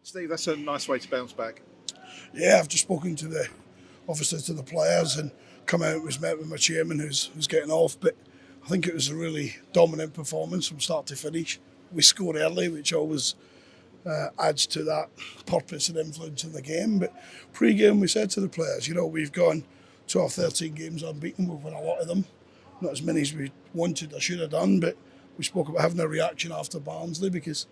Steve, that's a nice way to bounce back. Yeah, I've just spoken to the to the players and come out and was met with my chairman who's getting off. But I think it was a really dominant performance from start to finish. We scored early, which always adds to that purpose and influence in the game. But pre-game we said to the players, we've gone 12, 13 games unbeaten. We've won a lot of them. Not as many as we wanted or should have done, but we spoke about having a reaction after Barnsley because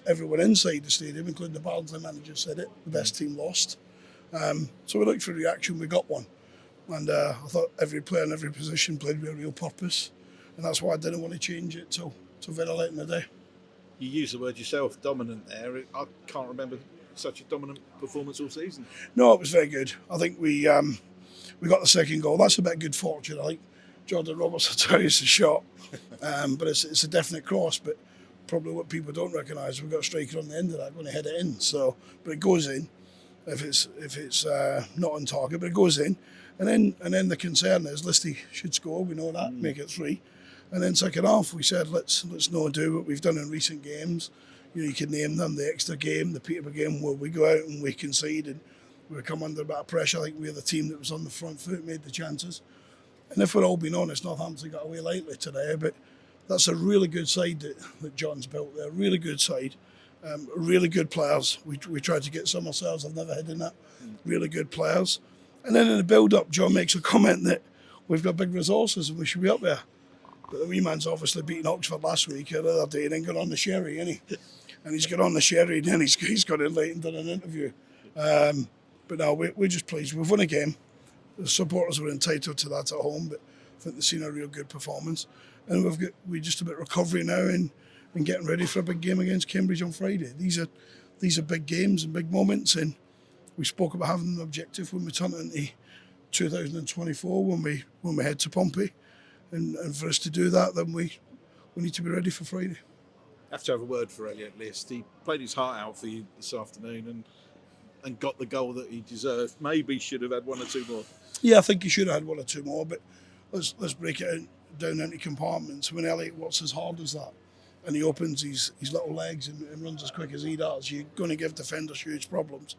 everyone inside the stadium, including the Barnsley manager, said it. The best team lost. So we looked for a reaction. We got one. And I thought every player in every position played with a real purpose. And that's why I didn't want to change it till very late in the day. You used the word yourself, dominant there. I can't remember such a dominant performance all season. No, it was very good. I think we got the second goal. That's a bit of good fortune. I think Jordan Roberts will tell you it's a shot. But it's a definite cross. But probably what people don't recognise, we've got a striker on the end of that going to head it in. But it goes in if it's not on target, but it goes in. And then the concern is Listy should score. We know that, make it 3. And then second half, we said let's not do what we've done in recent games. You can name them: the extra game, the Peterborough game, where we go out and we concede and we come under a bit of pressure. I think we're the team that was on the front foot, made the chances. And if we're all being honest, Northampton got away lightly today, but that's a really good side that John's built there. Really good side, really good players. We tried to get some ourselves. I've never had in that. Really good players. And then in the build-up, John makes a comment that we've got big resources and we should be up there. But the wee man's obviously beaten Oxford last week, the other day, and then got on the sherry, hasn't he? And he's got on the sherry, and then he's got in late and done an interview. But no, we're just pleased. We've won a game. The supporters were entitled to that at home, but I think they've seen a real good performance. And we're just about recovery now and getting ready for a big game against Cambridge on Friday. These are big games and big moments, and we spoke about having an objective when we turn into 2024 when we head to Pompey. And for us to do that, then we need to be ready for Friday. I have to have a word for Elliot List. He played his heart out for you this afternoon and got the goal that he deserved. Maybe should have had 1 or 2 more. Yeah, I think he should have had 1 or 2 more, but let's break it down into compartments. When Elliot works as hard as that and he opens his little legs and runs as quick as he does, you're going to give defenders huge problems.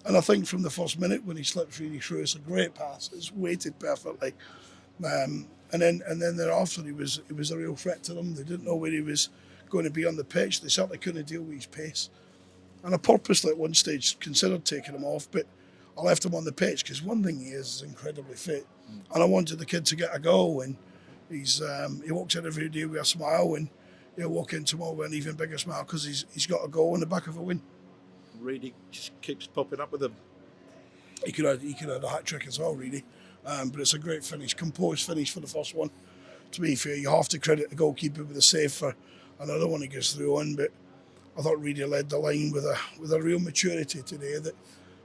And I think from the first minute when he slips really through, it's a great pass. It's weighted perfectly. And then thereafter, he was a real threat to them. They didn't know where he was going to be on the pitch. They certainly couldn't deal with his pace. And I purposely at one stage considered taking him off, but I left him on the pitch because one thing he is incredibly fit. And I wanted the kid to get a goal. And he walks in every day with a smile, and he'll walk in tomorrow with an even bigger smile because he's got a goal in the back of a win. Really just keeps popping up with them. He could have a hat-trick as well, really. But it's a great finish, composed finish for the first one. To be fair, you have to credit the goalkeeper with a save for another one he gets through on. But I thought Reedy led the line with a real maturity today that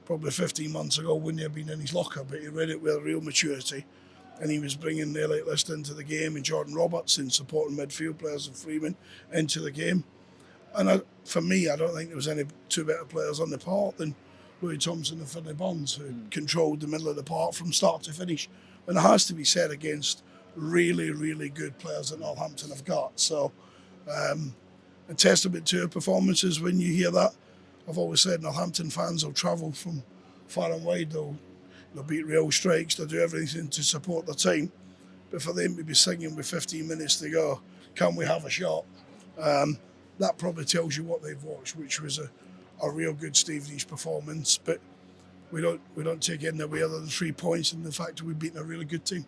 probably 15 months ago wouldn't have been in his locker. But he read it with a real maturity, and he was bringing the Elliot List into the game and Jordan Roberts and supporting midfield players and Freeman into the game. And for me, I don't think there was any 2 better players on the park than Louis Thompson and Finlay Bonds, who controlled the middle of the park from start to finish. And it has to be said against really, really good players that Northampton have got. So a testament to her performances when you hear that. I've always said Northampton fans will travel from far and wide. They'll beat real strikes. They'll do everything to support the team. But for them to be singing with 15 minutes to go, can we have a shot? That probably tells you what they've watched, which was a real good Stevenage performance. But we don't take in away other than 3 points and the fact that we've beaten a really good team.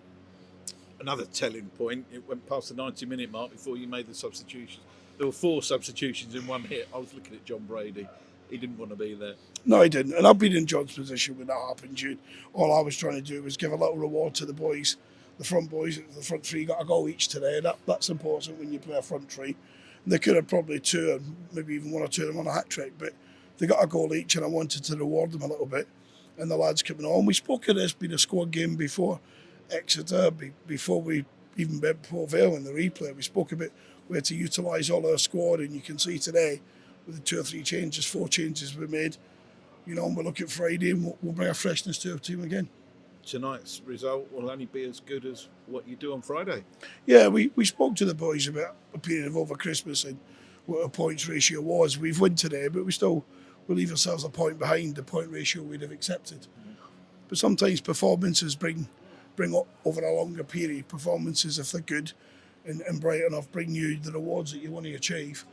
Another telling point, it went past the 90-minute mark before you made the substitutions. There were 4 substitutions in one hit. I was looking at John Brady. He didn't want to be there. No, he didn't. And I've been in John's position when that happened, Jude. All I was trying to do was give a little reward to the boys. The front boys, the front 3 got a goal each today. That's important when you play a front 3. And they could have probably 2, and maybe even 1 or 2 of them on a hat-trick, but they got a goal each, and I wanted to reward them a little bit. And the lads coming on. We spoke of this being a squad game before Exeter, before Vale in the replay. We spoke about where to utilise all our squad, and you can see today with the 2 or 3 changes, 4 changes we made. And we'll look at Friday and we'll bring a freshness to our team again. Tonight's result will only be as good as what you do on Friday. Yeah, we spoke to the boys about a period of over Christmas and what our points ratio was. We've won today, but we're still we leave ourselves a point behind the point ratio we'd have accepted. But sometimes performances bring up over a longer period. Performances, if they're good and bright enough, bring you the rewards that you want to achieve.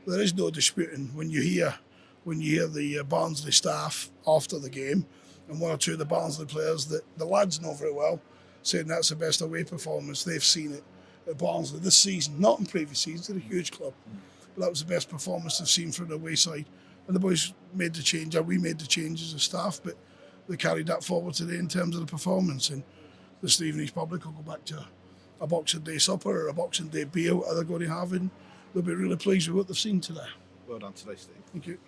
There is no disputing when you hear the Barnsley staff after the game and one or two of the Barnsley players that the lads know very well, saying that's the best away performance they've seen it at Barnsley this season, not in previous seasons. They're a huge club, but that was the best performance they've seen from the away side. And the boys made the change, or we made the change as a staff, but they carried that forward today in terms of the performance. And the Stevenage public will go back to a Boxing Day supper or a Boxing Day beer, whatever they're going to have, and they'll be really pleased with what they've seen today. Well done today, Steve. Thank you.